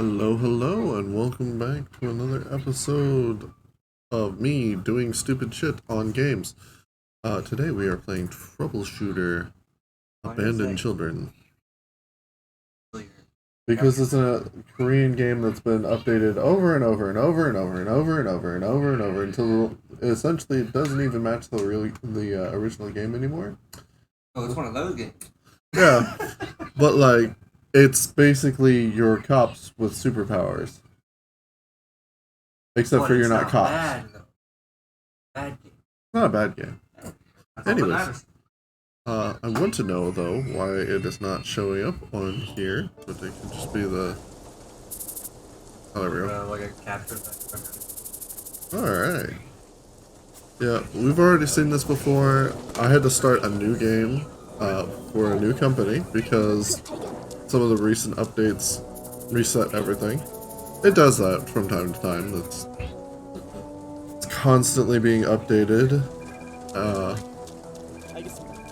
Hello, hello, and welcome back to another episode of me doing stupid shit on games. Today we are playing Troubleshooter Abandoned Children. Because it's a Korean game that's been updated over and over and over and over and over and over and over and over until essentially it doesn't even match the original game anymore. Oh, it's one of those games. Yeah, but like it's basically your cops with superpowers. Except for you're not cops. Bad, bad game. Not a bad game. That's Anyways, I want to know though why it is not showing up on here, but it can just be the. Oh, there we go. Like a capture. Alright. Yeah, we've already seen this before. I had to start a new game for a new company because some of the recent updates reset everything. It does that from time to time. It's constantly being updated.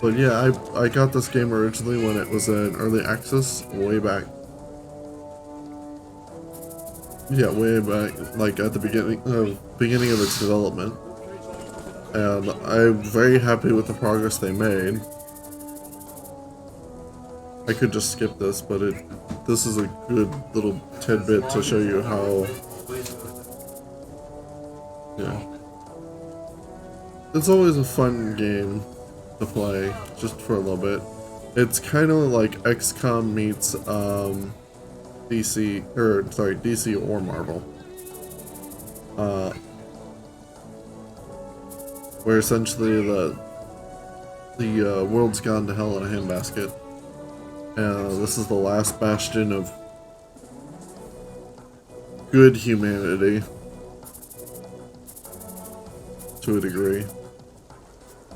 But yeah, I got this game originally when it was in early access, way back. Yeah, way back, like at the beginning of its development. And I'm very happy with the progress they made. I could just skip this, but this is a good little tidbit to show you how. Yeah. It's always a fun game to play, just for a little bit. It's kind of like XCOM meets DC or Marvel. Where essentially the world's gone to hell in a handbasket. This is the last bastion of good humanity, to a degree.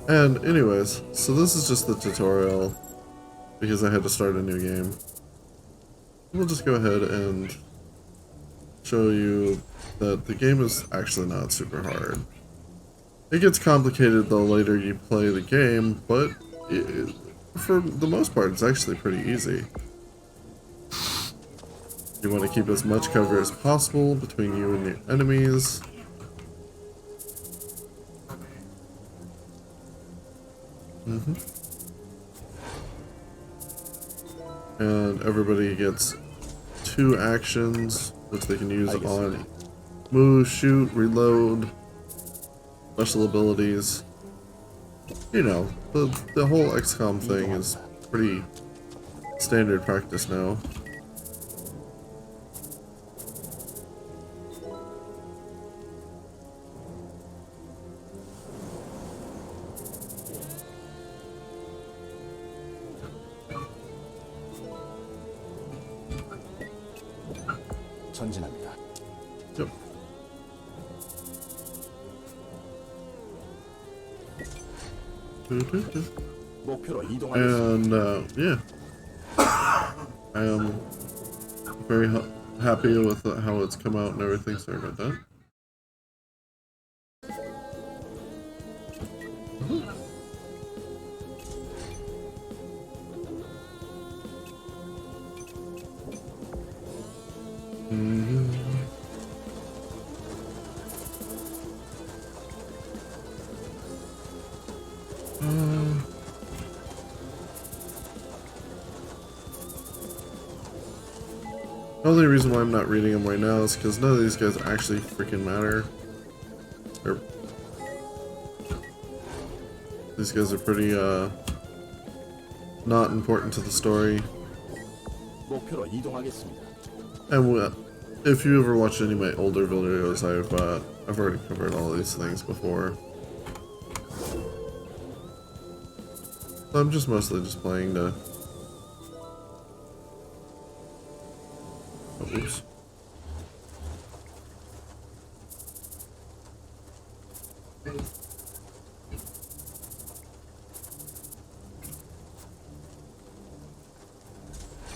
And anyways, so this is just the tutorial, because I had to start a new game. We'll just go ahead and show you that the game is actually not super hard. It gets complicated the later you play the game, but for the most part, it's actually pretty easy. You want to keep as much cover as possible between you and your enemies. And everybody gets 2 actions, which they can use on move, shoot, reload, special abilities. You know, the whole XCOM thing is pretty standard practice now. 전진합니다. Yep. 목표로 이동하겠습니다. And yeah, I am very happy with how it's come out and everything. Sorry about that. The only reason why I'm not reading them right now is because none of these guys actually freaking matter. These guys are pretty, not important to the story. 목표로 이동하겠습니다. And if you ever watched any of my older videos, I've already covered all these things before. So I'm just mostly just playing to. Oh, oops.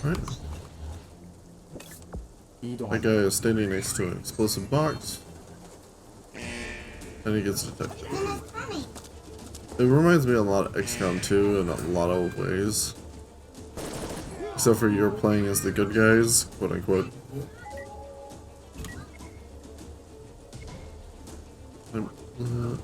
Alright. That guy is standing next to an explosive box, and he gets detected. It reminds me a lot of XCOM 2 in a lot of ways. Except for you're playing as the good guys, quote unquote. Uh,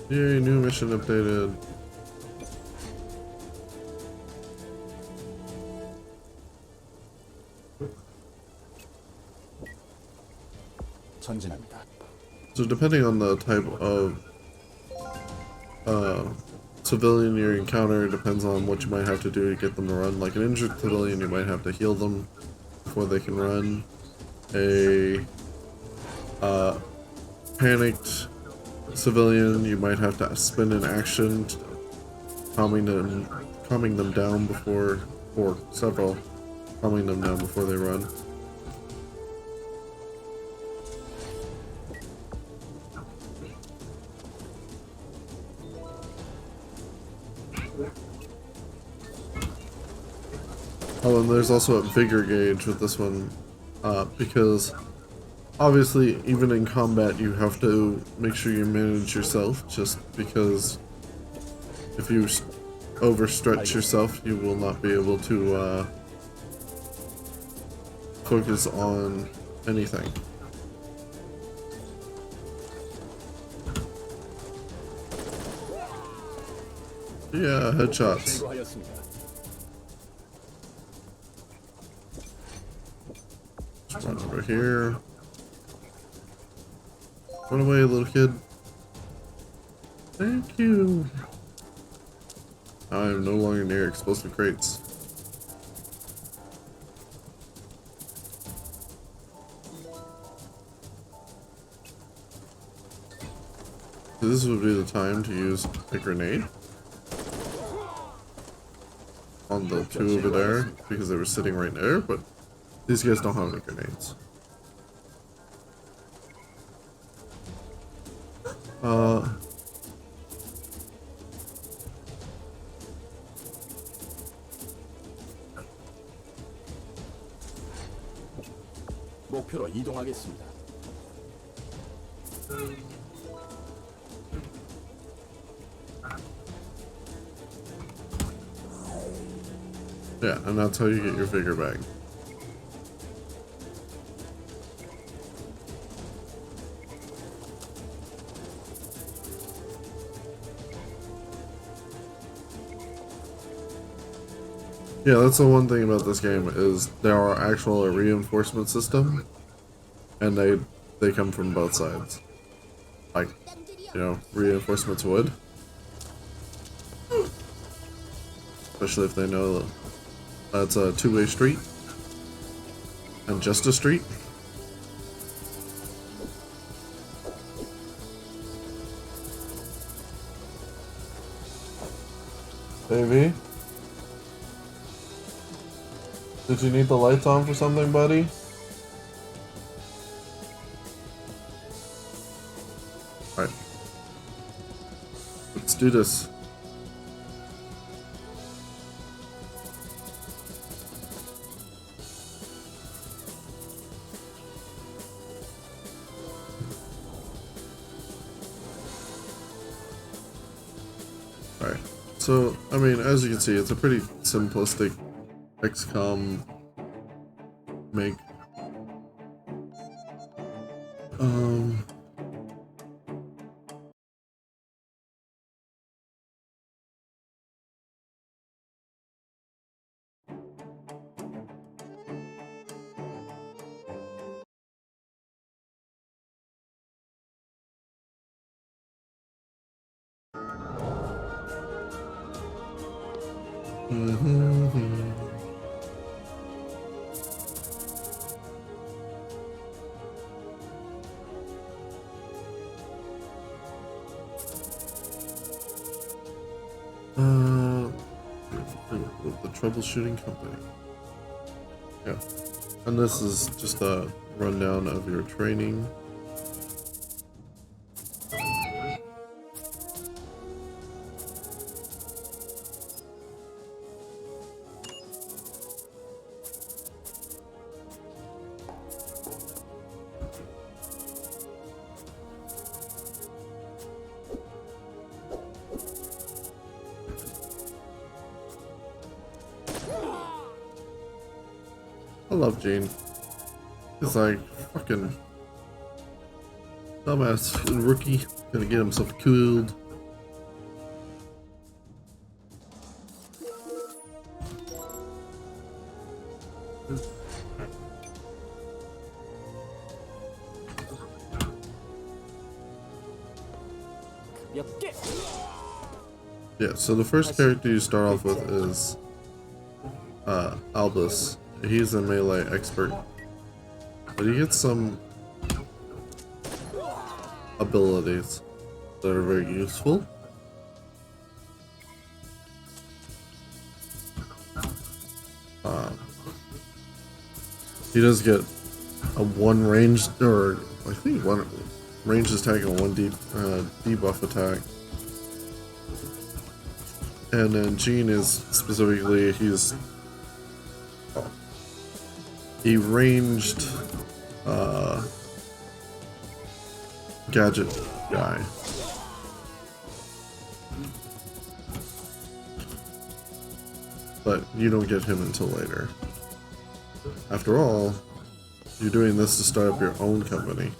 Yay, new mission updated. 전진합니다. So depending on the type of civilian you encounter, depends on what you might have to do to get them to run. Like an injured civilian, you might have to heal them before they can run. A panicked civilian, you might have to spend an action calming them down before, or several, calming them down before they run. Oh, and there's also a vigor gauge with this one, because obviously, even in combat, you have to make sure you manage yourself, just because if you overstretch yourself, you will not be able to focus on anything. Yeah, headshots. 제거하였습니다. Just run over here. Run away, little kid. Thank you. I am no longer near explosive crates. This would be the time to use a grenade on the two over there because they were sitting right there, but these guys don't have any grenades. 목표로 이동하겠습니다. Yeah, and that's how you get your vigor back. Yeah, that's the one thing about this game is there are actual reinforcement system, and they come from both sides. Like, you know, reinforcements would, especially if they know that's a two-way street and just a street. Baby? Did you need the lights on for something, buddy? Alright. Let's do this. Alright. So, I mean, as you can see, it's a pretty simplistic XCOM make. The Troubleshooting Company. Yeah. And this is just a rundown of your training. I love Gene. He's like fucking dumbass rookie, gonna get himself killed. Yeah, so the first character you start off with is Albus. He's a melee expert, but he gets some abilities that are very useful. He does get a one ranged, or I think one ranged attack and one debuff attack. And then Gene is specifically, he's a ranged gadget guy. But you don't get him until later. After all, you're doing this to start up your own company.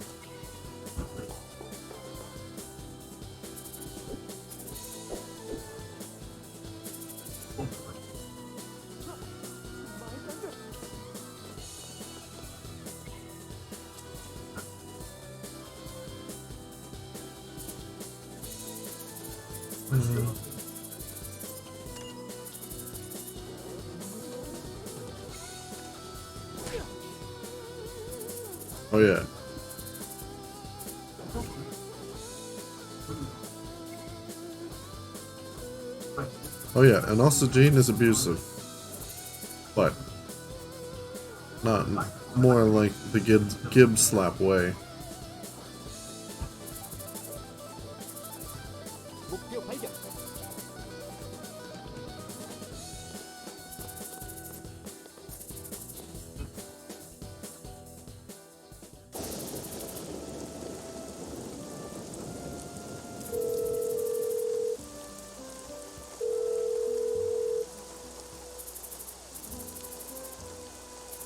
Oh yeah. Oh yeah, and also Gene is abusive. But not more like the Gibbs slap way.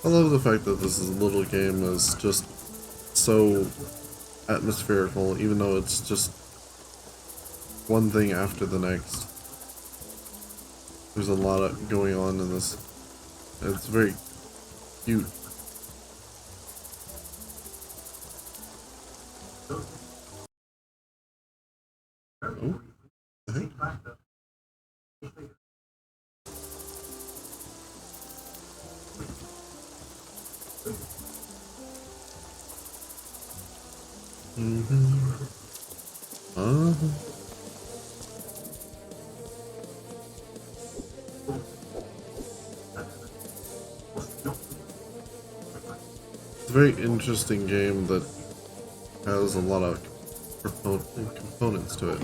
I love the fact that this little game is just so atmospherical, even though it's just one thing after the next. There's a lot of going on in this. It's very cute. Oh, the heck? It's a very interesting game that has a lot of components to it.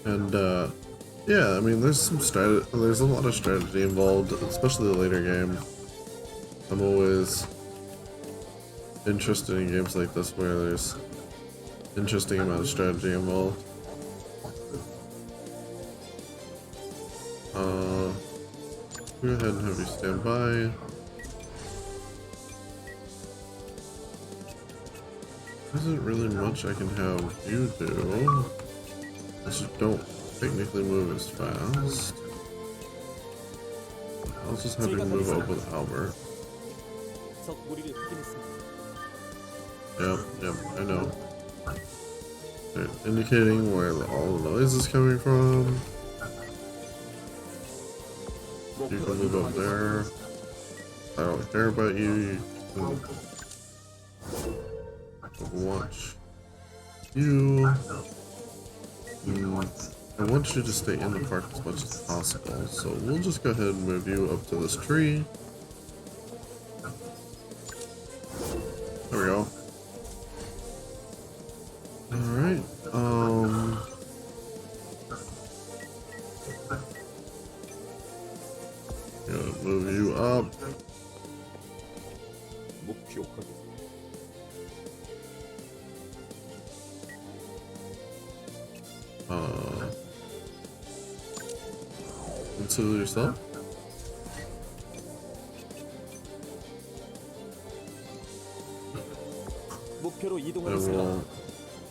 And yeah, I mean, there's a lot of strategy involved, especially the later game. I'm always interested in games like this where there's interesting amount of strategy involved. Go ahead and have you stand by. There isn't really much I can have you do. Unless you don't technically move as fast. I'll just have you move up with Albert. Yep, I know. They're indicating where all the noise is coming from. You can move up there. I don't care about you. You can watch you. I want you to stay in the park as much as possible, so we'll just go ahead and move you up to this tree. There we go. Alright, gonna move you up. to yourself. 목표로 And 이동하겠습니다. we'll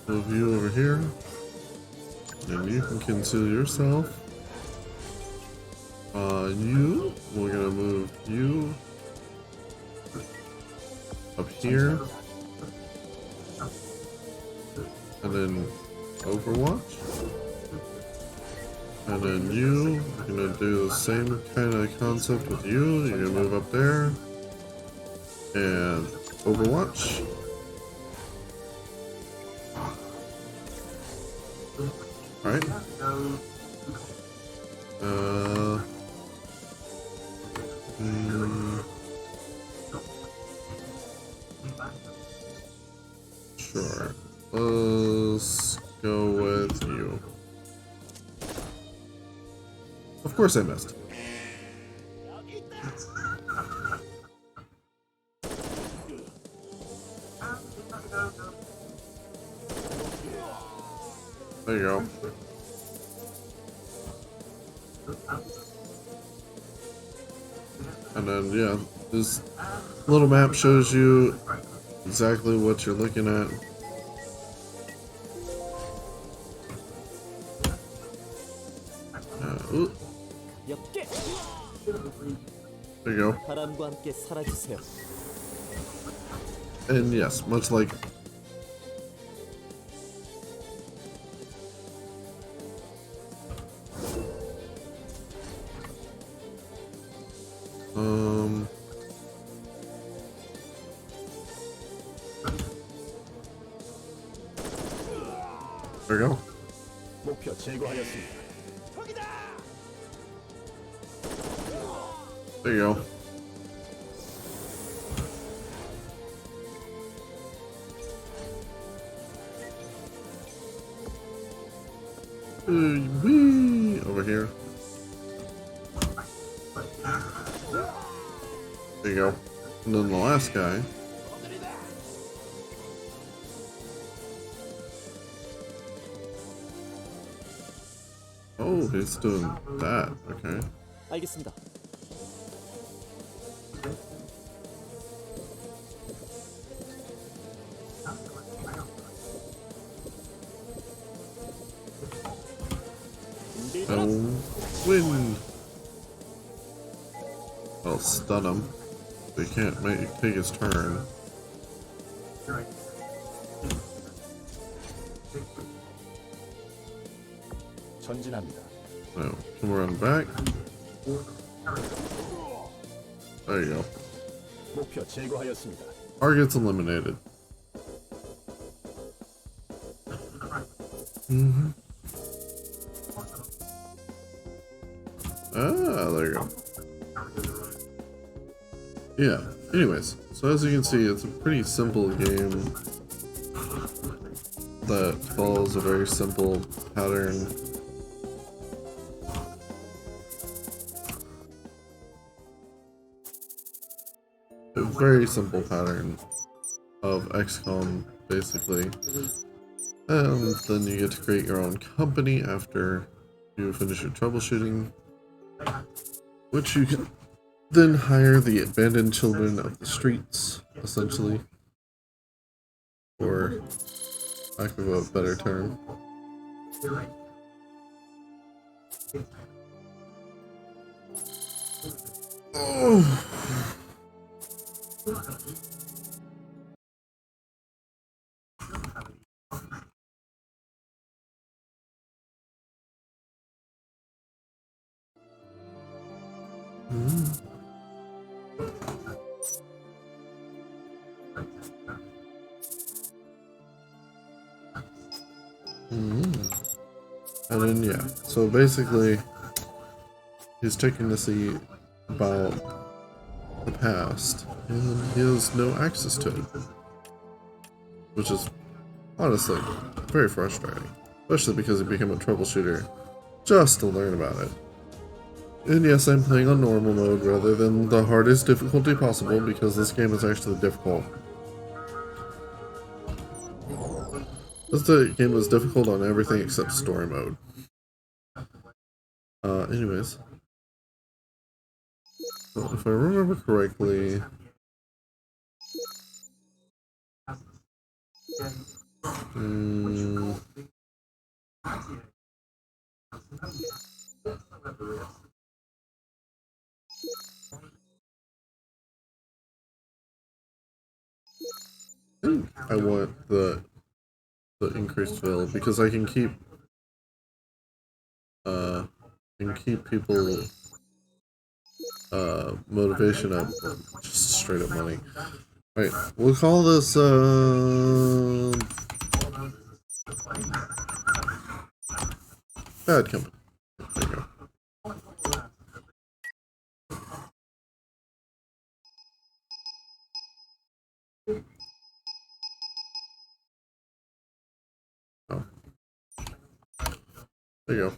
move you over here. And you can conceal yourself. You, we're gonna move you up here. And then Overwatch. And then you, you're gonna do the same kind of concept with you. You're gonna move up there. And Overwatch. Alright. Sure. Let's go with you. Of course I missed. There you go. And then, yeah, this little map shows you exactly what you're looking at. Ooh, 엽게 there you go. 바람과 함께 사라지세요. And yes, much like there you go. 목표 제거하였습니다. There you go. Wee over here. There you go. And then the last guy. Oh, he's doing that. Okay. 알겠습니다. No wind. I'll stun him. They can't take his turn. 전진합니다. No. Can we run back? There you go. 목표 제거하였습니다. Target's eliminated. Ah, there you go. Yeah, anyways, so as you can see, it's a pretty simple game that follows a very simple pattern. A very simple pattern of XCOM, basically. And then you get to create your own company after you finish your troubleshooting, which you can then hire the abandoned children of the streets, essentially. Or lack of a better term. Oh. And then yeah, so basically he's checking to see about the past and he has no access to it, which is honestly very frustrating, especially because he became a troubleshooter just to learn about it. And yes, I'm playing on normal mode rather than the hardest difficulty possible because this game is actually difficult. This game was difficult on everything except story mode. Anyways, So if I remember correctly, mm, I want the increased fill because I can keep people motivation up, just straight up money. Right, we'll call this bad company. There you go. Oh, there you go.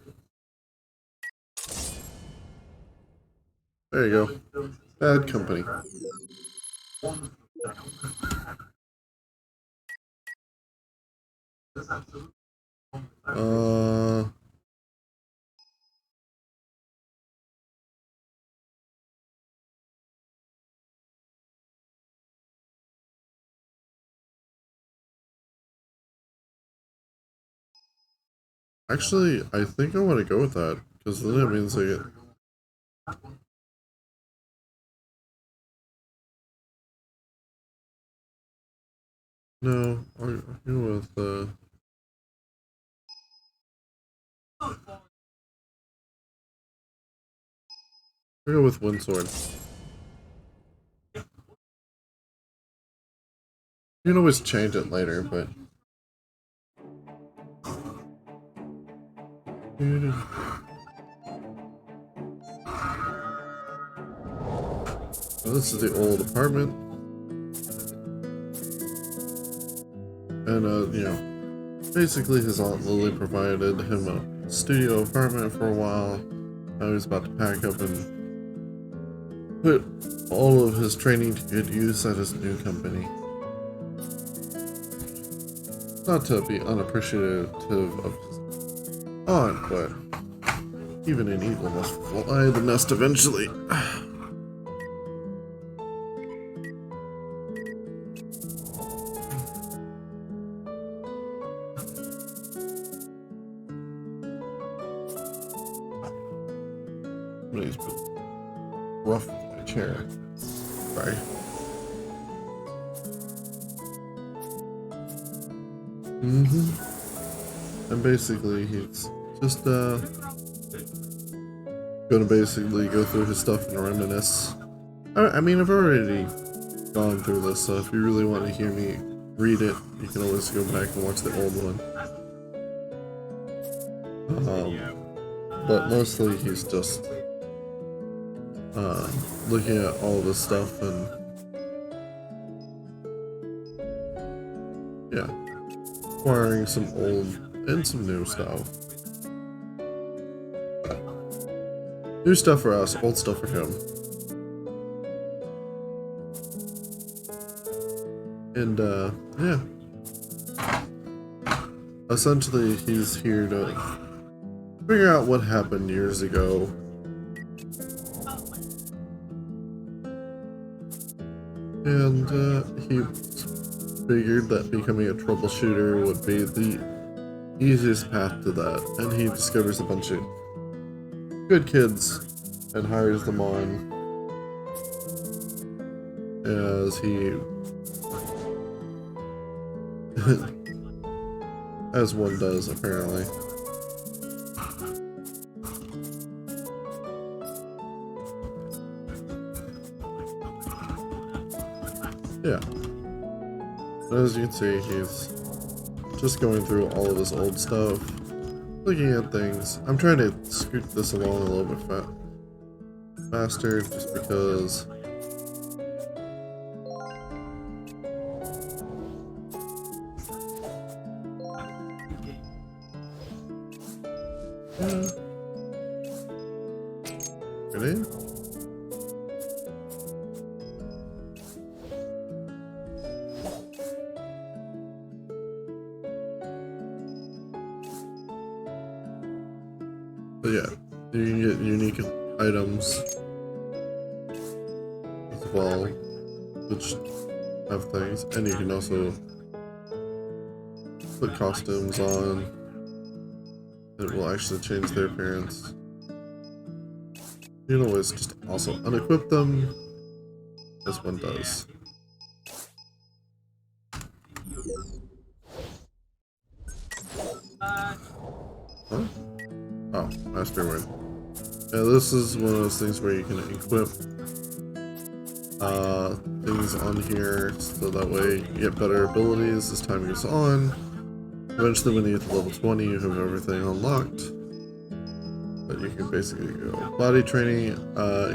There you go. Bad company. Uh, actually, I think I want to go with that because then it means I get. No, I'll go with I'll go with Windsword. You can always change it later, but. Well, this is the old apartment. And, you know, basically his Aunt Lily provided him a studio apartment for a while. Now he's about to pack up and put all of his training to good use at his new company. Not to be unappreciative of his aunt, but even an eagle must fly the nest eventually. Somebody's been rough with my chair. Sorry. And basically he's just gonna basically go through his stuff and reminisce. I mean, I've already gone through this, so if you really want to hear me read it, you can always go back and watch the old one. But mostly he's just looking at all this stuff and yeah, acquiring some old and some new stuff. New stuff for us, old stuff for him. And yeah. Essentially he's here to figure out what happened years ago. And he figured that becoming a troubleshooter would be the easiest path to that. And he discovers a bunch of good kids and hires them on as he as one does apparently. Yeah. As you can see, he's just going through all of his old stuff, looking at things. I'm trying to scoot this along a little bit faster, just because. Yeah. Ready? But yeah, you can get unique items as well, which have things, and you can also put costumes on. It will actually change their appearance. You can always just also unequip them. This one does. Huh? Oh, master word. Yeah, this is one of those things where you can equip things on here so that way you get better abilities as time goes on. Eventually when you get to level 20 you have everything unlocked. But you can basically go body training,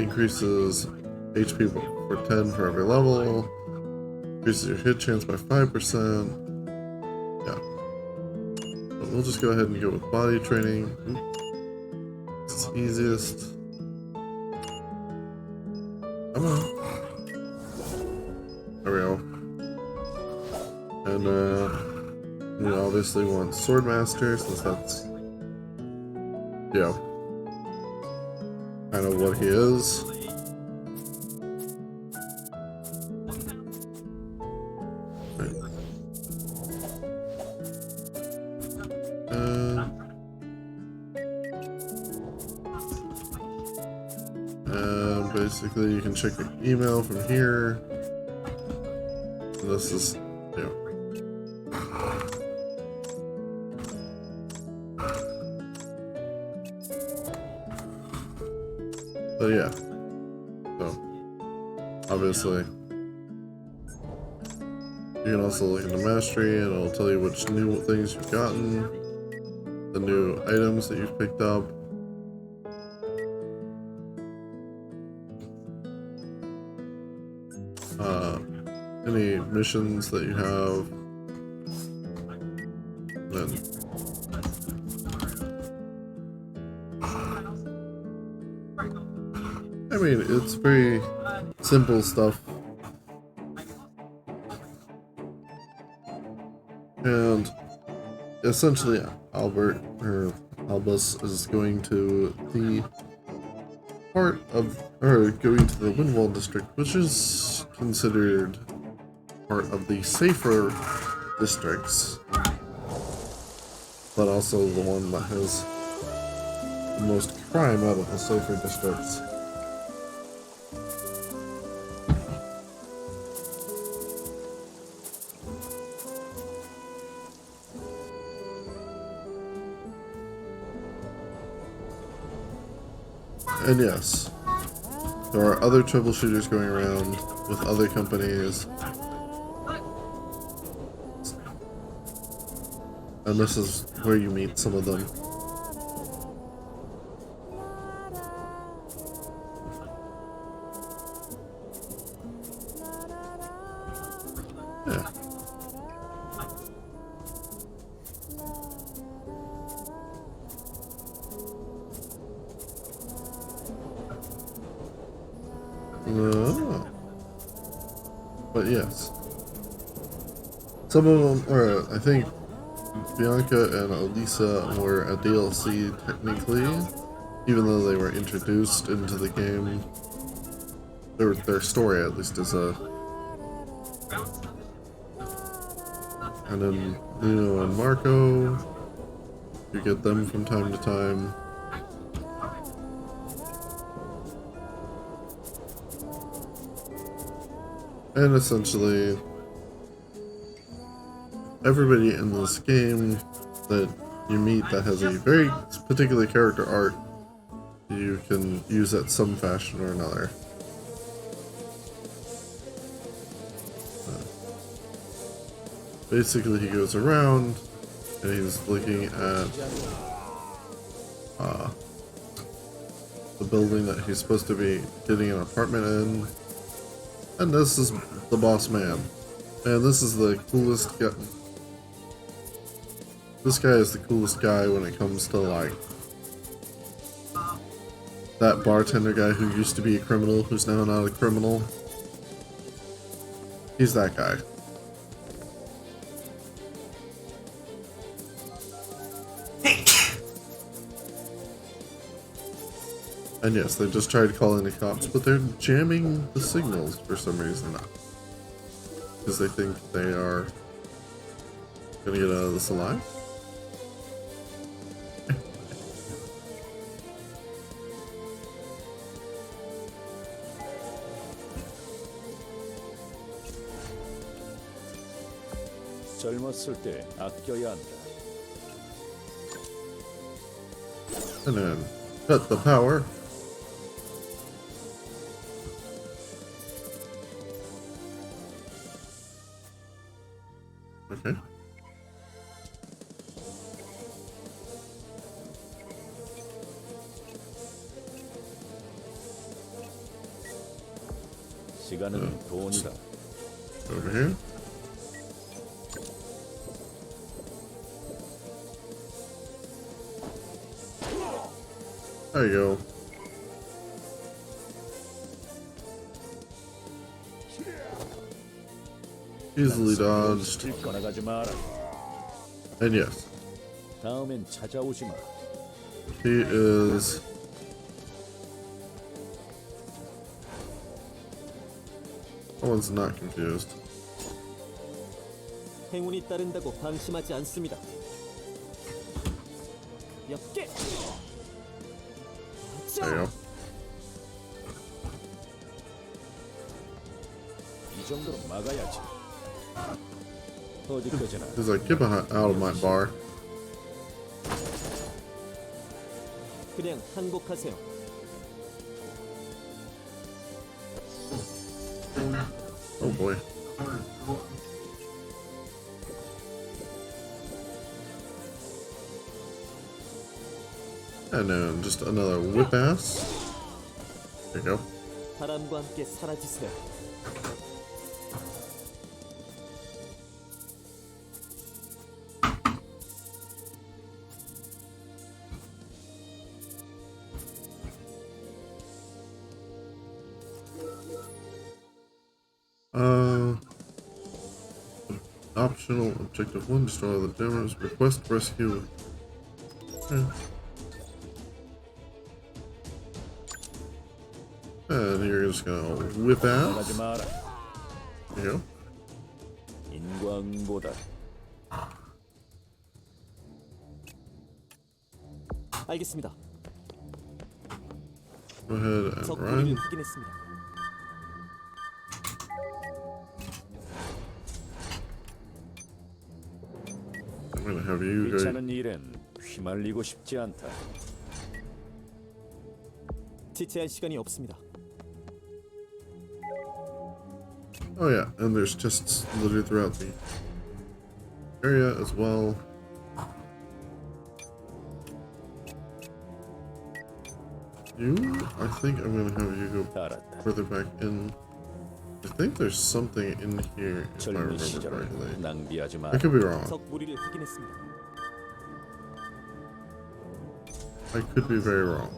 increases HP for 10 for every level, increases your hit chance by 5%. Yeah. But we'll just go ahead and go with body training. It's easiest. Come on. There we go. And you obviously want Swordmaster since that's, yeah, kind of what he is. Right. And basically you can check your email from here. And this is, yeah. So yeah, so obviously you can also look into mastery and it'll tell you which new things you've gotten, the new items that you've picked up, any missions that you have, then I mean, it's very simple stuff. And essentially, Albus is going to the part of, or going to the Windwall district, which is considered part of the safer districts, but also the one that has the most crime out of the safer districts. And yes, there are other troubleshooters going around with other companies. And this is where you meet some of them. Yeah. But yes, some of them, or I think Bianca and Elisa were a DLC technically, even though they were introduced into the game. Their story at least is a. And then Lino and Marco, you get them from time to time. And essentially, everybody in this game that you meet that has a very particular character art, you can use at some fashion or another. Basically, he goes around and he's looking at the building that he's supposed to be getting an apartment in. And this is the boss man. And this is the coolest guy. This guy is the coolest guy when it comes to, like, that bartender guy who used to be a criminal, who's now not a criminal. He's that guy. And yes, they just tried calling the cops, but they're jamming the signals for some reason. Because they think they are gonna get out of this alive. 젊었을 때 아껴야 한다. And then cut the power. Okay. 시간은 돈이다. Over here. There you go. Easily dodged. 떠나가지 마라. And yes, 다음엔 찾아오지 마. he is. Someone's not confused. 행운이 따른다고 방심하지 않습니다. 몇 개. There you go. 이 정도로 막아야지. 어디까지나 He's like, get behind, out of my bar. 그냥 항복하세요. Oh boy. And then just another whip ass. There you go. 바람과 함께 사라지세요. Optional objective 1, destroy the demos. Request rescue. Okay. And you're just gonna whip 떠나가지 ass. 마라. There you go. 인광보다 알겠습니다. Go ahead and 적 run. 무리를 확인했습니다. I'm gonna have you go. 귀찮은 일엔 휘말리고 싶지 않다. 지체할 시간이 없습니다. Oh yeah, and there's chests literally throughout the area as well. You, I think I'm gonna have you go 알았다. further back in. I think there's something in here if I 젊은 remember 시절을 correctly. 낭비하지 I 마라. could be wrong. 적 무리를 확인했습니다. I could be very wrong.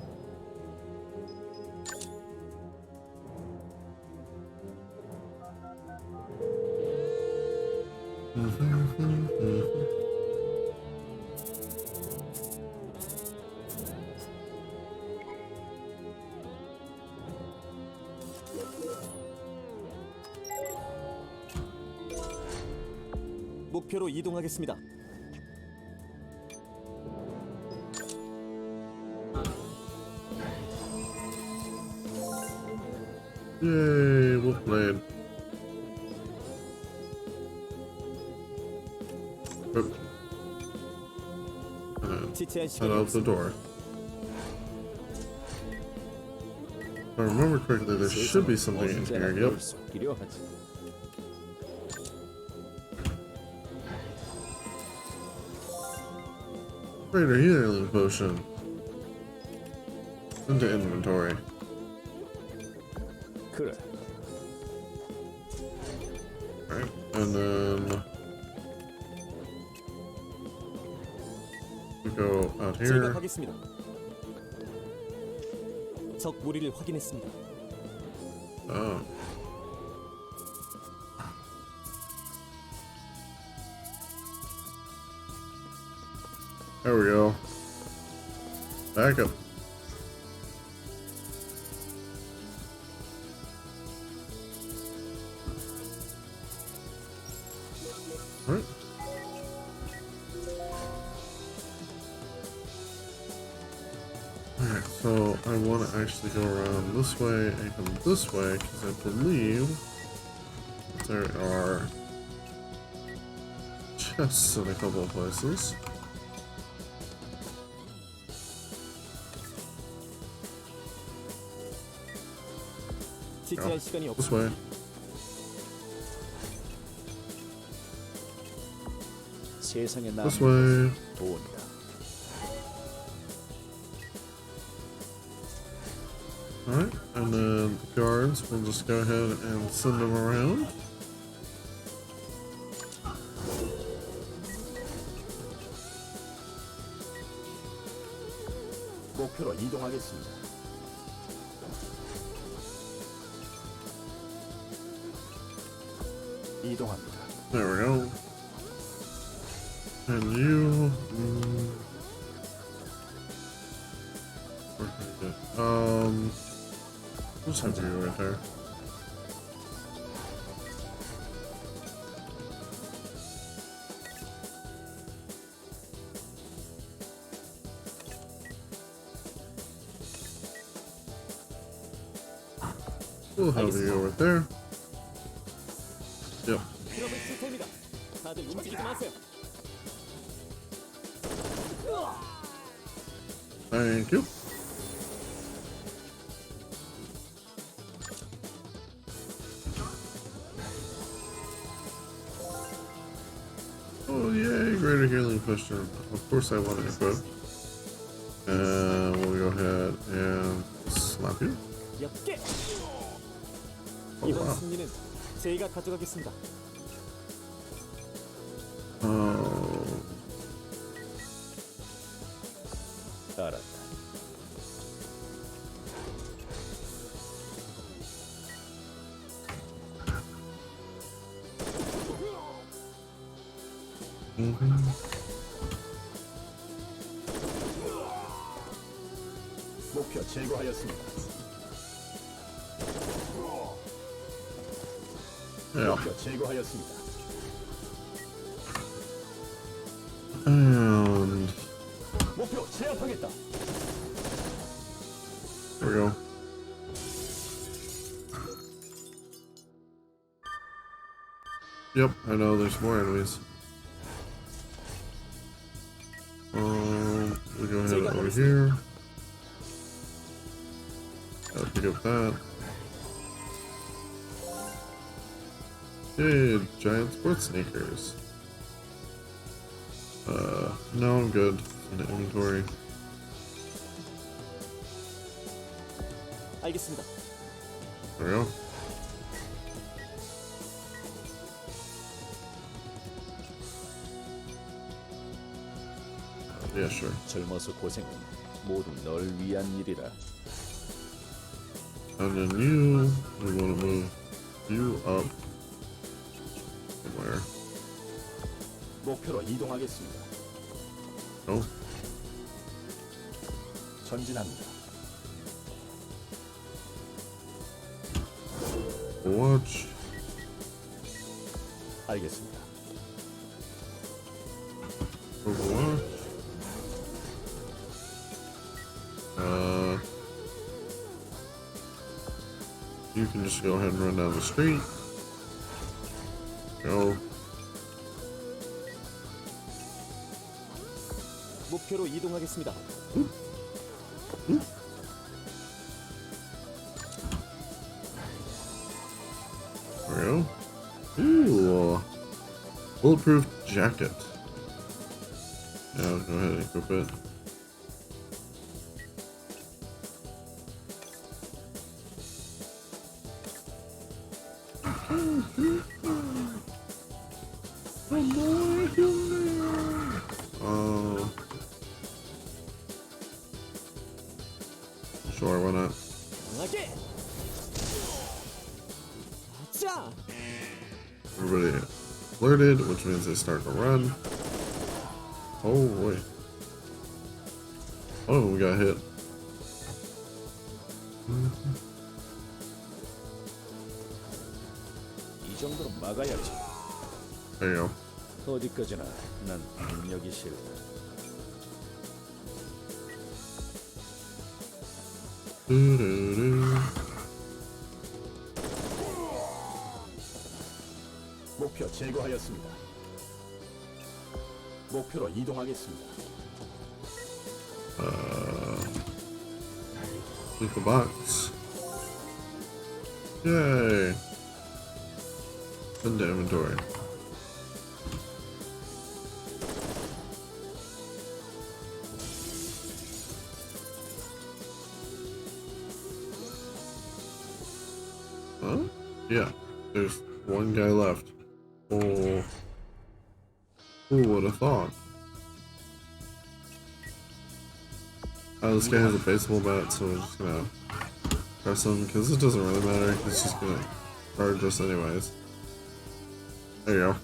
목표로 이동하겠습니다. Yay, well played. Oop. 지체할 Head 시간이 out the 없습니다. door. If I remember correctly, there should be something in here. Yep. 필요하지. Greater healing potion. Into inventory. 그래. Right. And then we go out 제가 here. 가겠습니다. 적 무리를 확인했습니다. Oh. There we go. Back up. Alright. Alright, so I want to actually go around this way and come this way because I believe there are chests in a couple of places. 지체할 시간이 This 없습니다. way. 세상에 남은 This way. 것은 돈이다. Alright, and then the guards, we'll just go ahead and send them around. 목표로 이동하겠습니다. 이동합니다. There we go. And you. Where can I get? We'll just have you right there. We'll have you over there. Yep. 트러블 슈터입니다. 다들 움직이지 마세요. Thank you. Oh yay, greater healing potion. Of course I want to equip. And we'll go ahead and slap you. 몇 Oh 이번 wow. 승리는 제가 가져가겠습니다. Oh, 알았다. 목표 제거하였습니다. yeah. 목표 제거하였습니다. And 목표 제압하겠다. there we go. Yep, I know there's more enemies. We go ahead over here. Gotta pick up that. Hey, giant sports sneakers. No, I'm good in the inventory. 알겠습니다. There we go. Yeah, sure. 젊어서 고생은 모두 널 위한 일이라. And then you, we want to move you up somewhere. 목표로 이동하겠습니다. Oh, 전진합니다. watch. 알겠습니다. Overwatch. You can just go ahead and run down the street. Go. 목표로 이동하겠습니다. There we go. Ooh. Bulletproof jacket. Yeah, I'll go ahead and equip it. Oh. Sure, why not? 강하게. 자, Everybody alerted, which means they start to run. Oh boy. Oh, we got hit. 이 정도로 막아야지. There you go. 어디까지나 난 능력이 싫다. 뚜루루. 목표 제거하였습니다. 목표로 이동하겠습니다. Loot the box. Yay. Into inventory. Huh? Yeah. There's one guy left. Oh. Who would have thought? Oh, this guy has a baseball bat, so we're just gonna press him because it doesn't really matter. He's just gonna charge us anyways. There you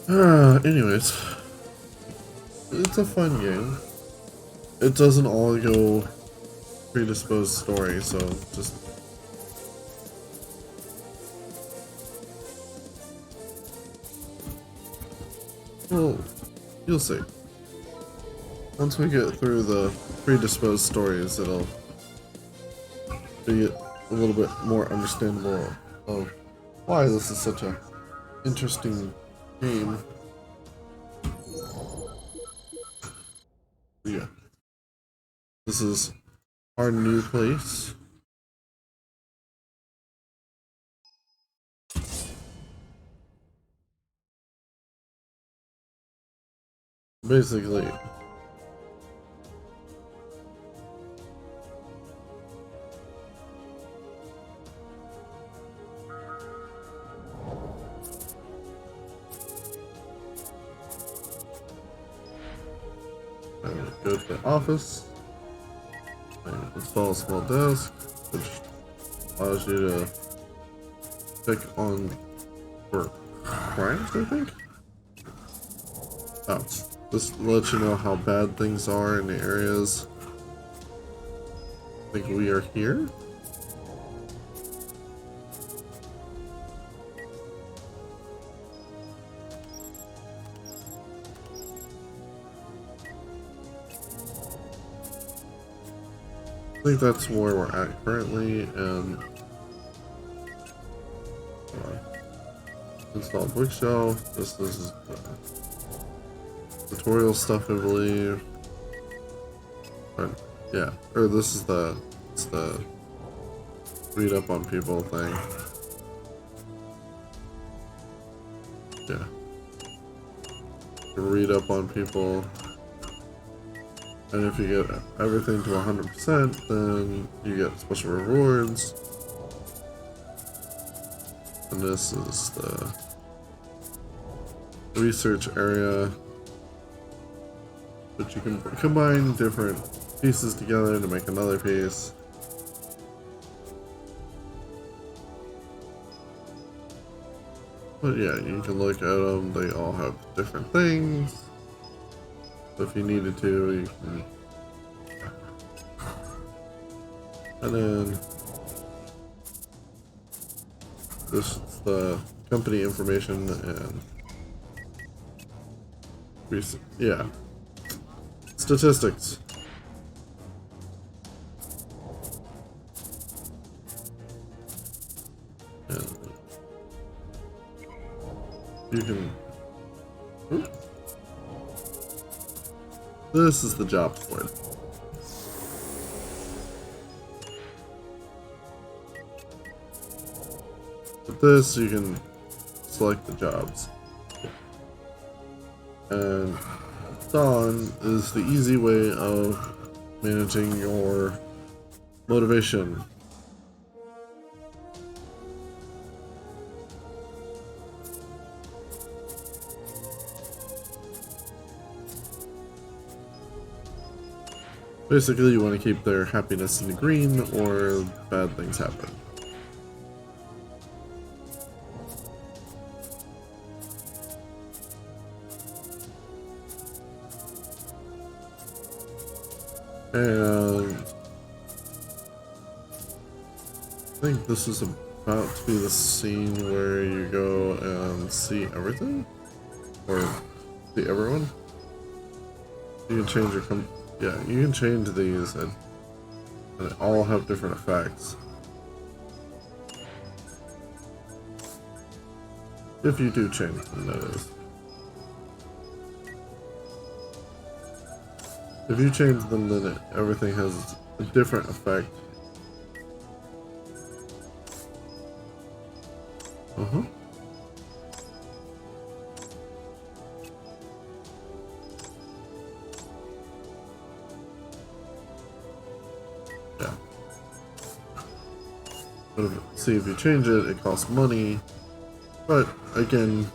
go. Anyways, it's a fun game. It doesn't all go predisposed story, so just. Well, you'll see. Once we get through the predisposed stories, it'll be a little bit more understandable of why this is such a interesting game. Yeah. This is our new place. Basically, go to the office and install a small desk, which allows you to check on for crimes, I think. Oh, just let you know how bad things are in the areas. I think we are here. I think that's where we're at currently, and install bookshelf. This is tutorial stuff, I believe. But, yeah, or this is it's the read up on people thing. Yeah, read up on people. And if you get everything to 100%, then you get special rewards. And this is the research area. But you can combine different pieces together to make another piece. But yeah, you can look at them. They all have different things. So if you needed to, you can. And then this is the company information and yeah, statistics. And you can. Oops. This is the jobs board. With this, you can select the jobs. And Dawn is the easy way of managing your motivation. Basically, you want to keep their happiness in the green, or bad things happen. And think this is about to be the scene where you go and see everything? Or see everyone? You can change your yeah, you can change these and they all have different effects. If you do change them, that is. If you change them, then everything has a different effect. Uh-huh. Yeah. See, if you change it, it costs money. But again,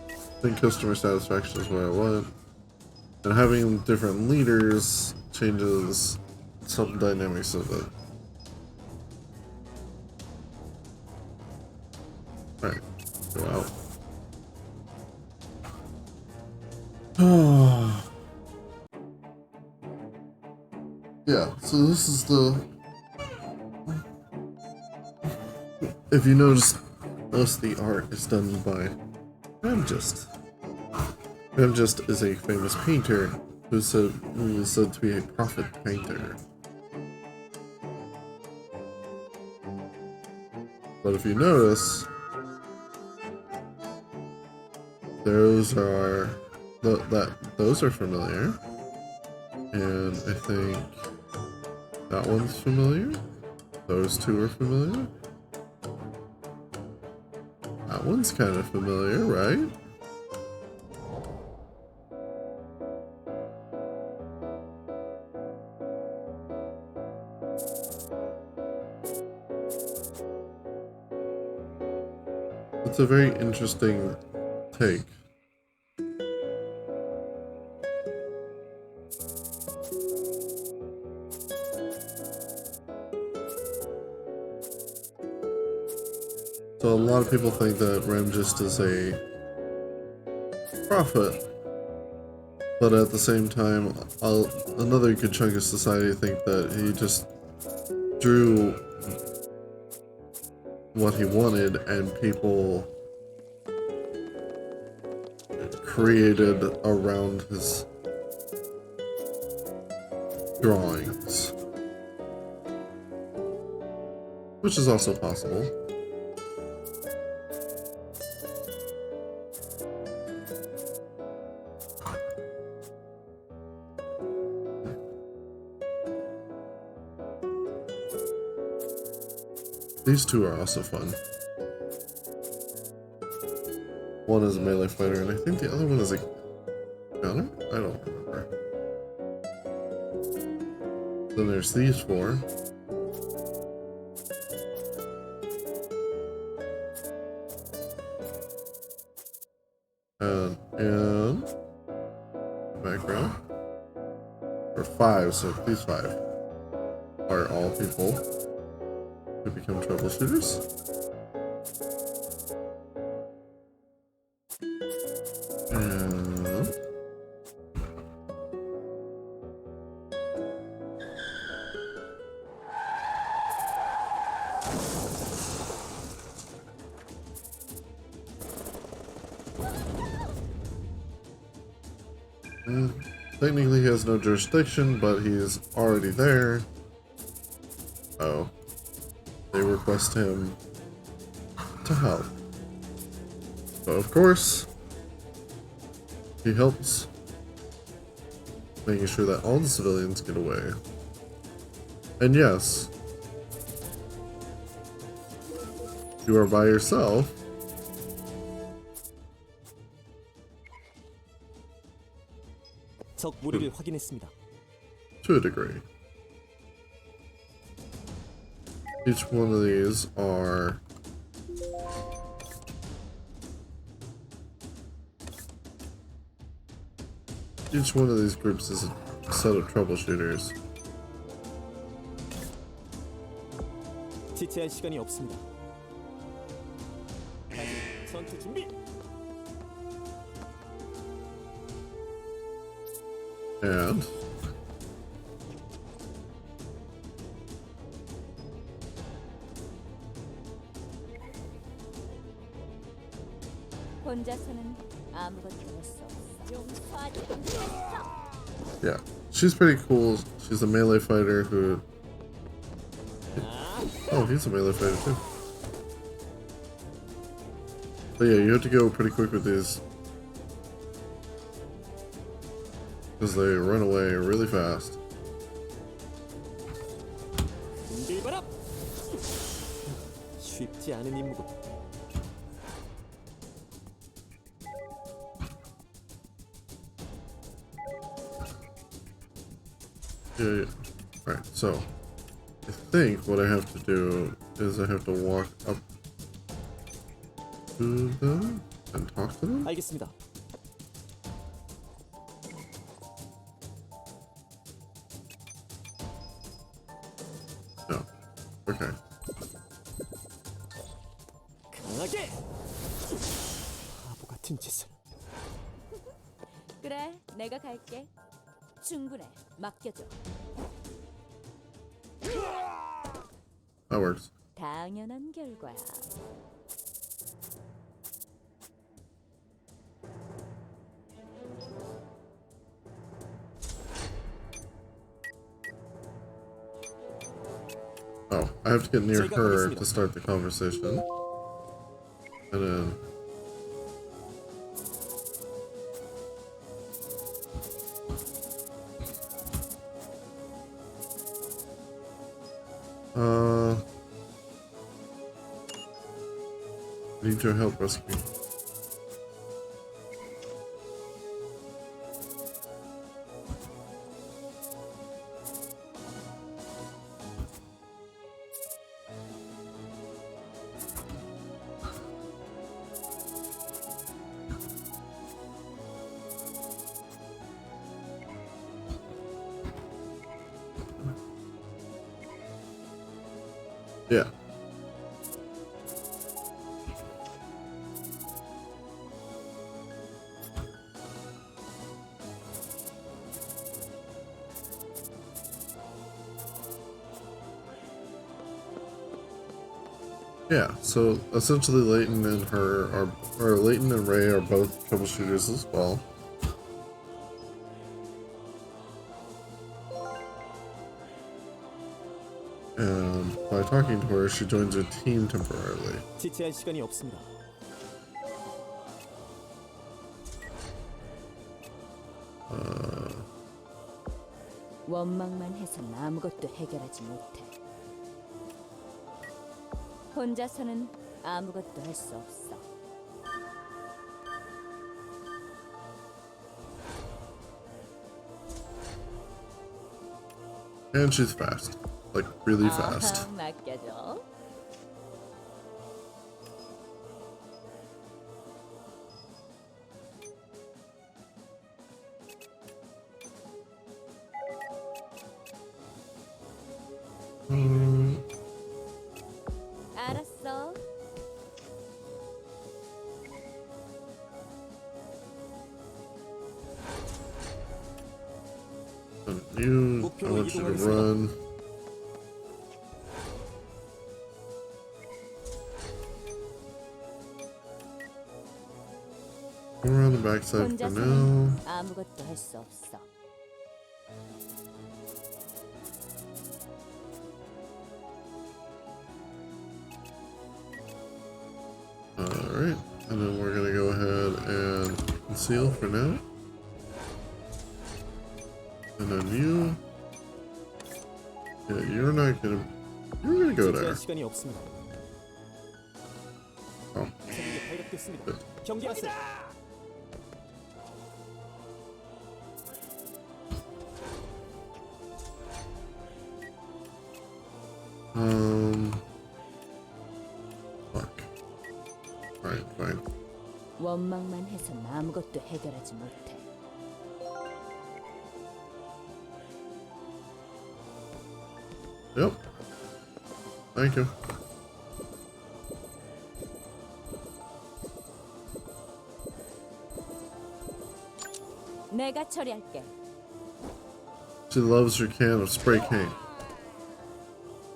I think customer satisfaction is where I want. And having different leaders changes some dynamics of it. Alright, go out. Yeah, so this is the... If you notice, most of the art is done by Ramjust. Ramjust is a famous painter who is said to be a prophet painter. But if you notice, those are those are familiar, and I think that one's familiar. Those two are familiar. That one's kind of familiar, right? It's a very interesting take. So a lot of people think that Ramjust is a prophet, but at the same time, another good chunk of society think that he just drew what he wanted and people created around his drawings, which is also possible. These two are also fun. One is a melee fighter, and I think the other one is a gunner? I don't remember. Then there's these four. And background. Or five, so these five are all people who become troubleshooters. Technically he has no jurisdiction, but he's already there. Oh. They request him to help. So of course, he helps, making sure that all the civilians get away. And yes, you are by yourself. 적 무리를 확인했습니다. To a degree. Each one of these are each one of these groups is a set of troubleshooters. 지체할 시간이 없습니다. 전투 준비. And 혼자서는 아무것도 할 수 없어. 용서하지 않겠어. Yeah, she's pretty cool. She's a melee fighter who. Oh, he's a melee fighter too. But yeah, you have to go pretty quick with these. Because they run away really fast. 준비해봐라. 쉽지 않은 임무군. Yeah. Alright, so I think what I have to do is I have to walk up to them and talk to them? 알겠습니다. No. Okay. 강하게. 바보 같은 짓을. 그래, 내가 갈게. 충분해. 맡겨줘. That works. 당연한 결과야. Oh, I have to get near her to start the conversation. And then... Need your help rescue. Yeah. Yeah, so essentially Leighton and her are, or Leighton and Ray are both troubleshooters as well. And by talking to her, she joins her team temporarily. 지체할 시간이 없습니다. 원망만 해서는 아무것도 해결하지 못해. 혼자서는 아무것도 할 수 없어. And she's fast. Like, really fast. 맡겨줘. 알았어. You, I want you to run. Go around the backside for now. 혼자서는 아무것도 할 수 없어. Alright, and then we're gonna go ahead and conceal for now. And then you. Yeah, you're not gonna. You're gonna go there. 지체할 시간이 없습니다. Oh. 적에게 발각됐습니다. 경계하세요. Fuck. Alright, fine. 원망만 해서는 아무것도 해결하지 못해. Yep. Thank you. 내가 처리할게. She loves her can of spray paint.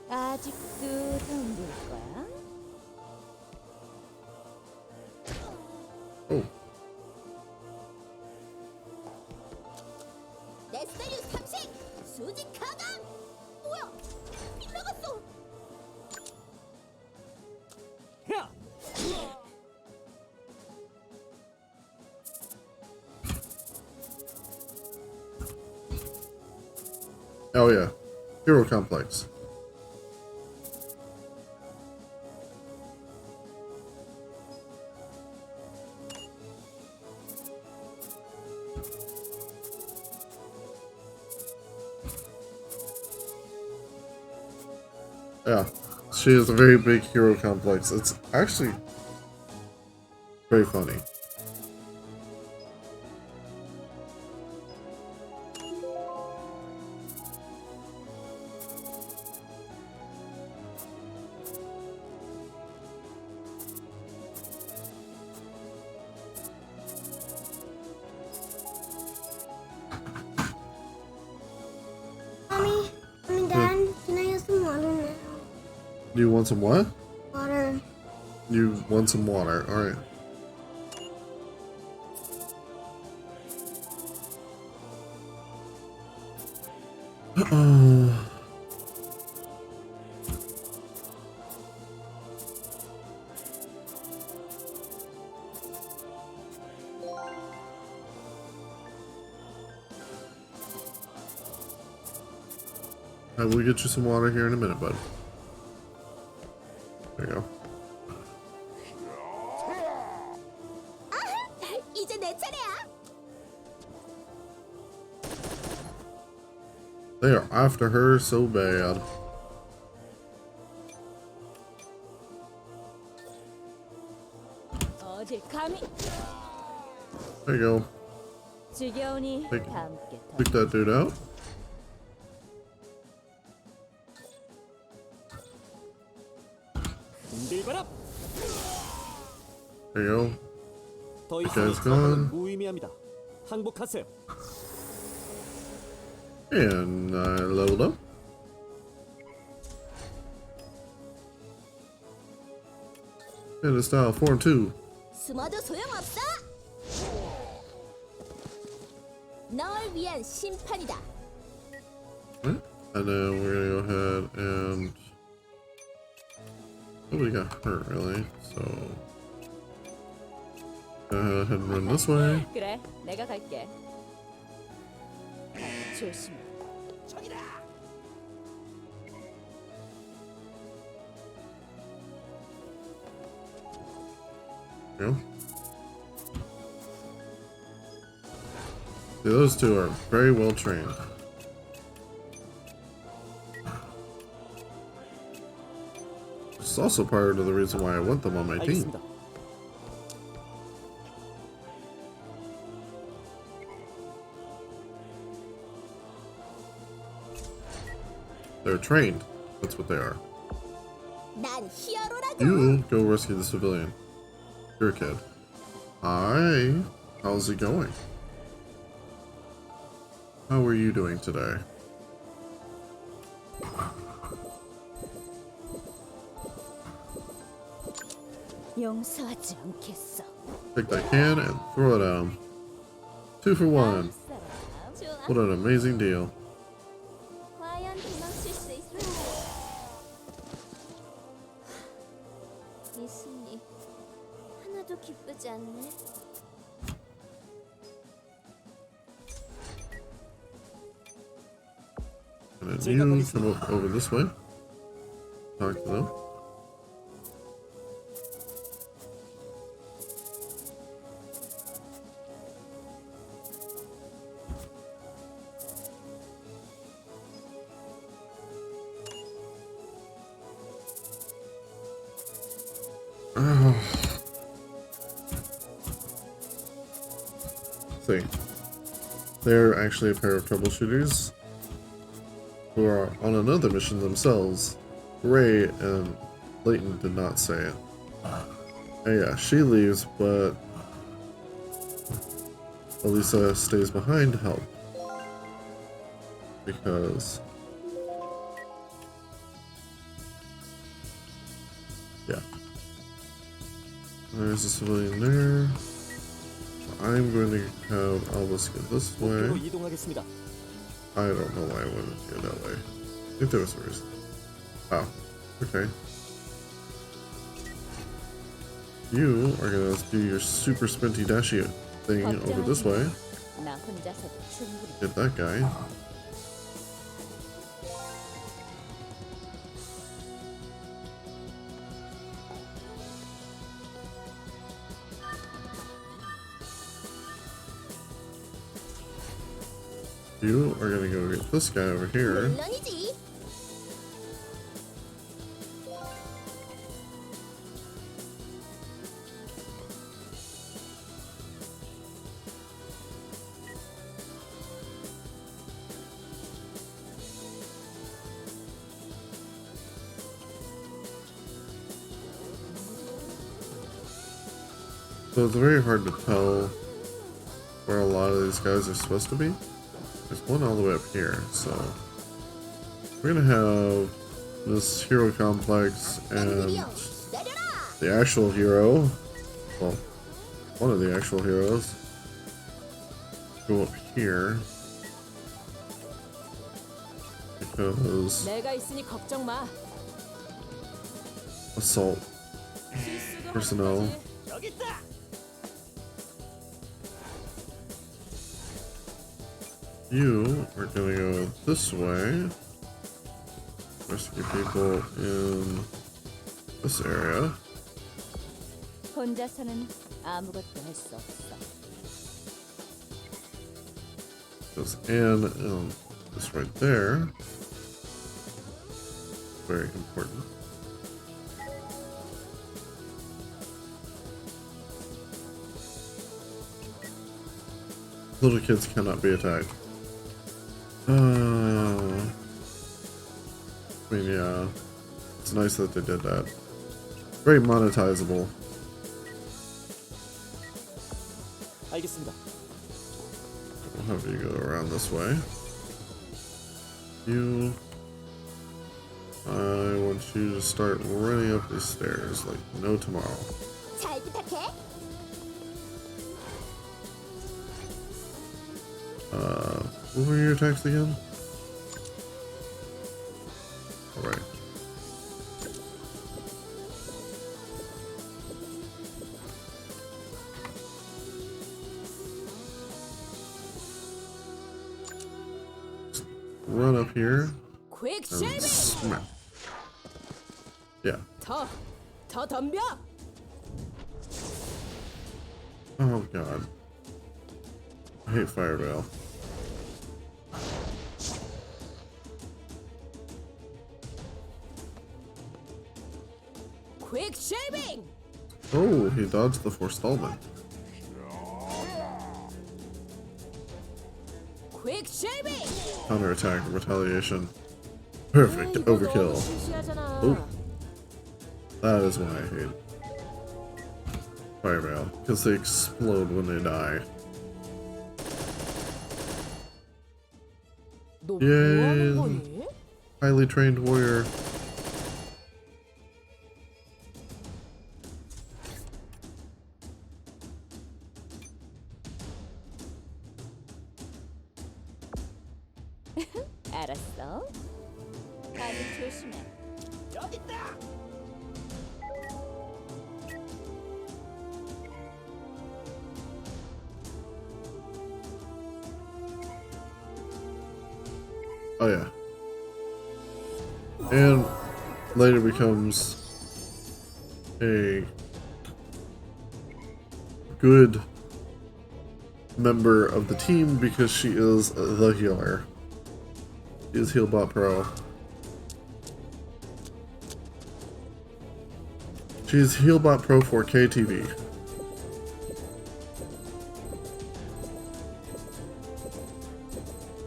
아직도 덤빌 거야? 수직 하강. 뭐야? 나갔어. 야! Oh yeah, Hero Complex. Yeah, she has a very big hero complex. It's actually very funny. Mommy, Dad, can I have some water now? You want some what? Water. You want some water? All right. I will get you some water here in a minute, bud. There you go. 이제 내 차례야. They are after her so bad. 어딜 감히 There you go. 지겨우니 Pick- 함께 더. Pick that dude out. 흔들바람. There you 더 guy's 이상 gone. 무의미합니다. 항복하세요. go. And I leveled up. And it's now 4 and 2. 숨어도 소용없어. 널 위한 심판이다. Right? And then we're gonna go ahead and nobody got hurt really, so go ahead and run this way. 그래, 내가 갈게. 조심. You know? See, those two are very well trained. It's also part of the reason why I want them on my team. 알겠습니다. They're trained. That's what they are. 난 히어로라고. You go rescue the civilian. You're a kid. Hi. How's it going? How are you doing today? 용서하지 않겠어. Take that can and throw it at him. 2 for 1. 좋아. What an amazing deal. 과연 도망칠 수 있을까? 이 승리 하나도 기쁘지 않네. And then you come over this way. Talk to them. See, they're actually a pair of troubleshooters who are on another mission themselves. Ray and Leighton did not say it. And yeah, she leaves, but Elisa stays behind to help. Because yeah. There's a civilian there. I'm going to have Albus go this way. 목표로 이동하겠습니다. I don't know why I wouldn't go that way. I think there was a reason. Oh, okay. You are gonna do your super sprinty dashy thing over this way. 나 혼자서도 충분히. Get that guy. You are gonna go get this guy over here. 물론이지. So it's very hard to tell where a lot of these guys are supposed to be. There's one all the way up here, so we're gonna have this hero complex and the actual hero, well, one of the actual heroes, go up here because 내가 있으니 걱정 마. assault personnel. 여기 있다. You are gonna go this way. Rescue people in this area. 혼자서는 아무것도 할 수 없어. There's Anne is right there. Very important. Little kids cannot be attacked. I mean, yeah, it's nice that they did that. Very monetizable. 알겠습니다. We'll have you go around this way. You, I want you to start running up these stairs like no tomorrow. 잘 부탁해. What were your attacks again? Alright. Run up here 퀵 and 쉐이빙! smack. Yeah. 더 덤벼! Oh god. I hate Fire Veil. 퀵 쉐이빙! Oh, he dodged the forestallment. 퀵 쉐이빙! Counterattack, retaliation. Perfect, overkill. Oh. That is why I hate Fire Veil, because they explode when they die. Yay! Highly trained warrior. 알았어. 가득 조심해. 여기 있다. Oh yeah. And later becomes a good member of the team because she is the healer. She is Healbot Pro. She's Healbot Pro 4K TV.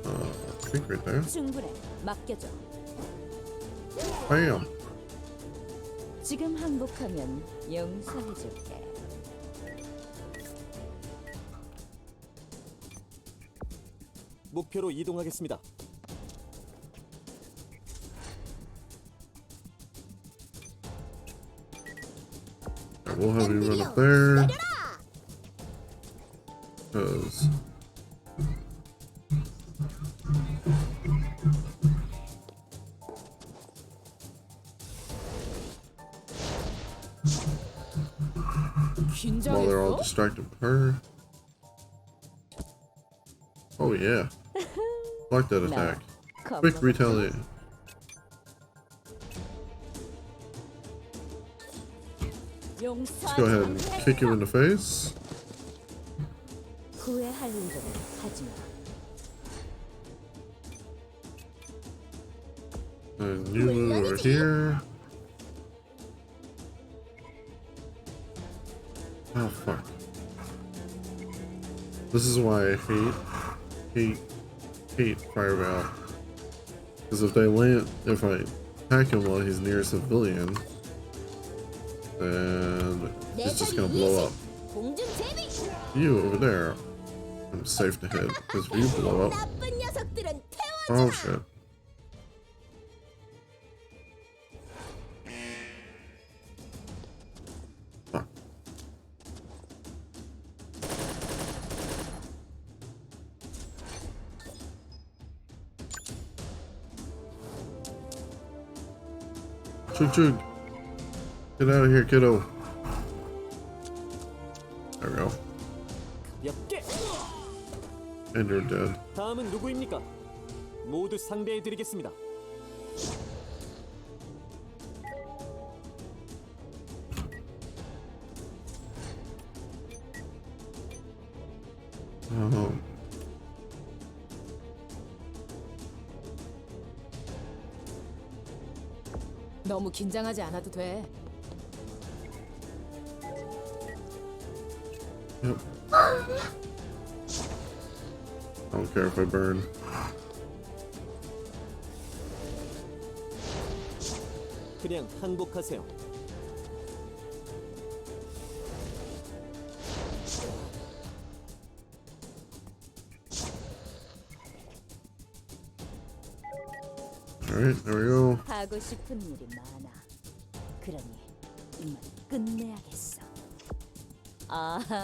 I think right there. 충분해. 맡겨줘. Bam. 지금 항복하면 용서해줄게. 목표로 이동하겠습니다. We'll have you run up there. Because while they're all distracted with her. Oh yeah. Block that attack. Quick retaliate. Let's go ahead and kick you in the face. 후회할 일은 하지 마. And you move over here. Oh fuck. This is why I hate Fire Valve. Because if I attack him while he's near a civilian, then it's just gonna blow up. You over there, I'm safe to hit, because if you blow up, oh shit. Fuck. Chug. Get out of here, kiddo. There we go. 가볍게. And you're dead. 다음은 누구입니까? 모두 상대해드리겠습니다. Oh. 너무 긴장하지 않아도 돼. Yep. I don't care if I burn. 그냥 항복하세요. Alright, there we go. 하고 싶은 일이 많아. 그러니 이만 끝내야겠어.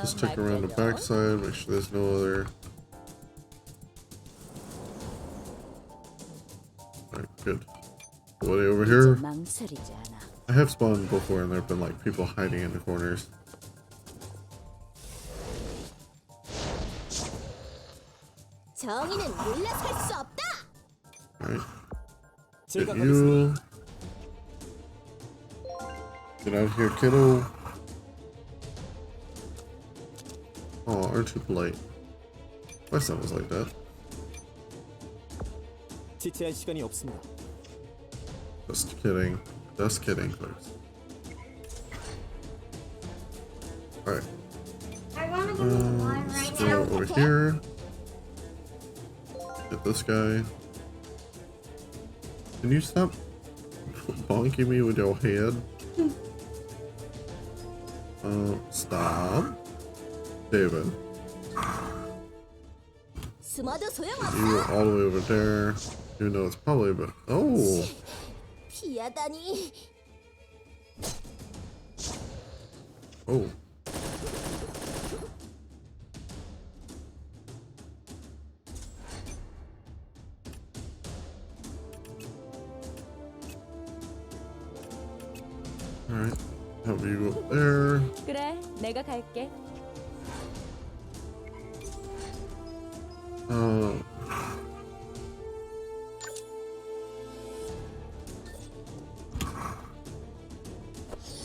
Just check around the backside, make sure there's no other. Alright, good. What over here? 망설이지 않아. I have spawned before and there have been like people hiding in the corners. 정의는 물러설 수 없다. Alright. 제가 Get 가겠습니다. you. Get out of here, kiddo. Oh, aren't you polite? My son was like that. 지체할 시간이 없습니다. Just kidding. Just kidding, folks. Alright. I want to go to one right Let's go now. over here. Get this guy. Can you stop bonking me with your head? Stop. David. 숨어도 소용없어. You all the way over there. Even though it's probably but oh. 피하다니. Oh. Alright. Help you up there. 그래, 내가 갈게.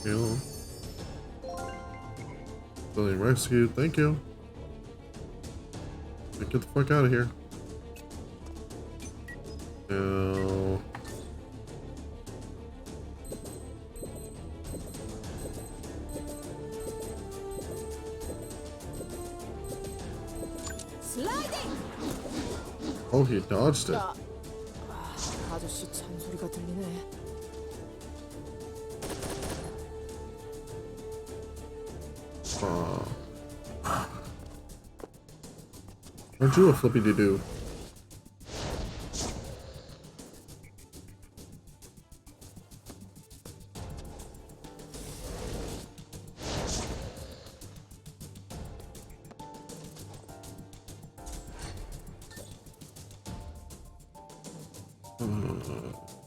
Heal. Building rescued, thank you. Get the fuck out of here. Now. Oh, he dodged it. 아저씨 잔소리가 들리네. Aren't you a flippy-doo-doo?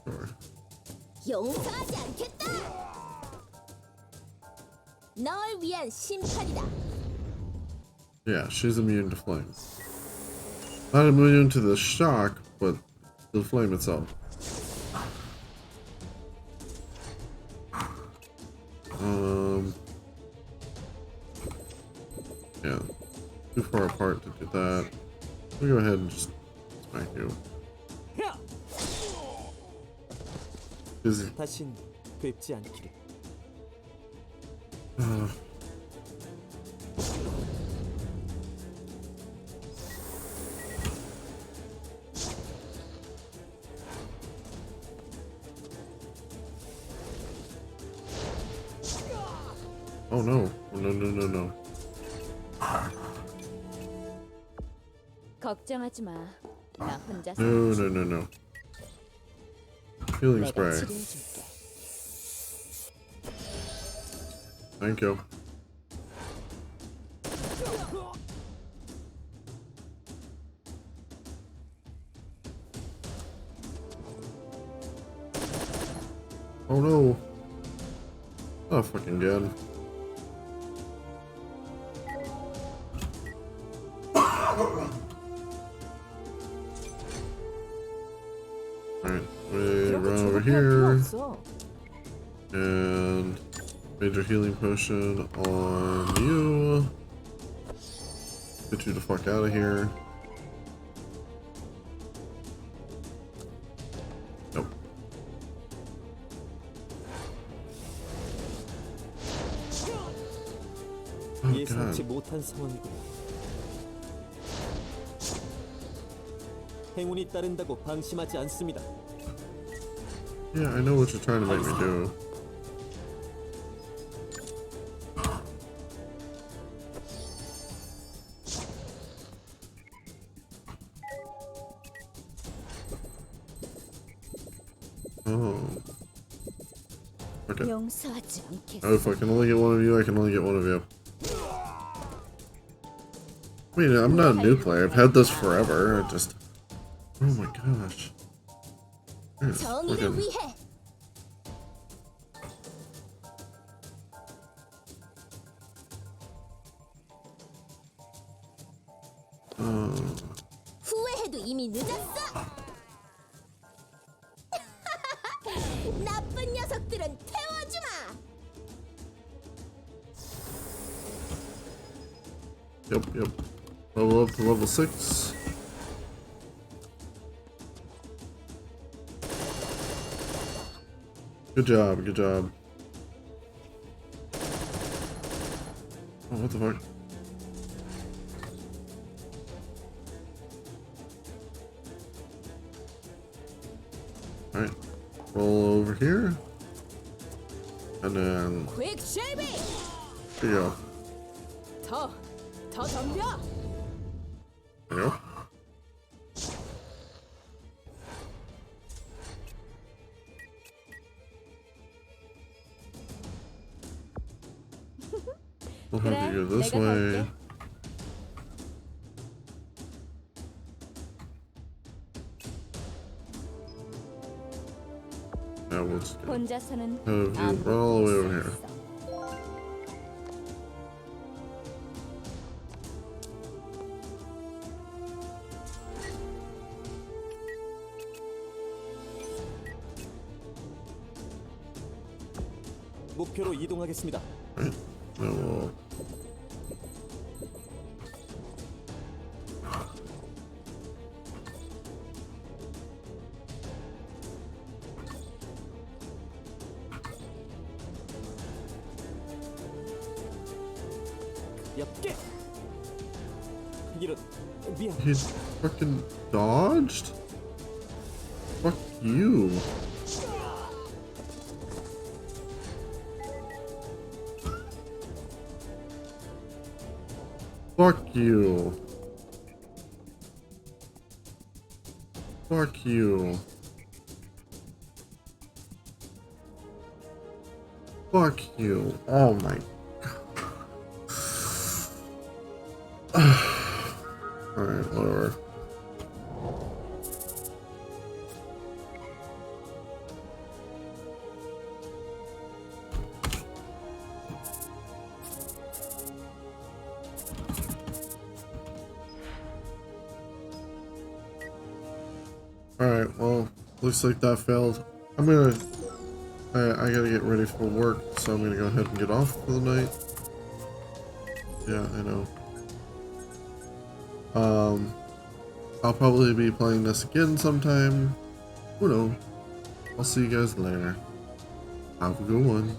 Sorry. 용서하지 않겠다. 널 위한 심판이다. Yeah, she's immune to flame. Not immune to the shock, but the flame itself. Yeah, too far apart to do that. We'll go ahead and just smack you. Busy. 다신 뵙지 않기를. Oh no! No! No! No! No! 걱정하지 마. 나 혼자서 No! No! No! No! Healing 내가 spray. 치료해줄게. Thank you. Oh no! Oh fucking good. Alright, we run over here and major healing potion on you. Get you the fuck out of here. Nope. Oh 예상치 god. 못한 상황이군요. 행운이 따른다고 방심하지 않습니다. Yeah, I know what you're trying to make me do. Oh. Okay. 용서하지 않겠어. Oh, if I can only get one of you, I can only get one of you. I mean, I'm not a new player. I've had this forever. I just... Oh my gosh. There's 정의를 fucking... 위해. 후회해도 이미 늦었어. 나쁜 녀석들은 태워주마. Yep, yep. Level up to level 6. Good job, good job. Oh, what the fuck? Alright. Roll over here. And then... 퀵 쉐이빙. Here you go. 더 덤벼. There you go. We'll have you go this 내가 way. 갈게. Now we'll just go. 혼자서는 Have you run all the way over here. 목표로 이동하겠습니다. Right? Then we'll... 얇게. 이런 미안. He fucking dodged? Fuck you. Fuck you. Fuck you. Fuck you. Oh my god. Alright, whatever. Alright, well, looks like that failed. I'm gonna... I gotta get ready for work, so I'm gonna go ahead and get off for the night. Yeah, I know. I'll probably be playing this again sometime. Who knows? I'll see you guys later. Have a good one.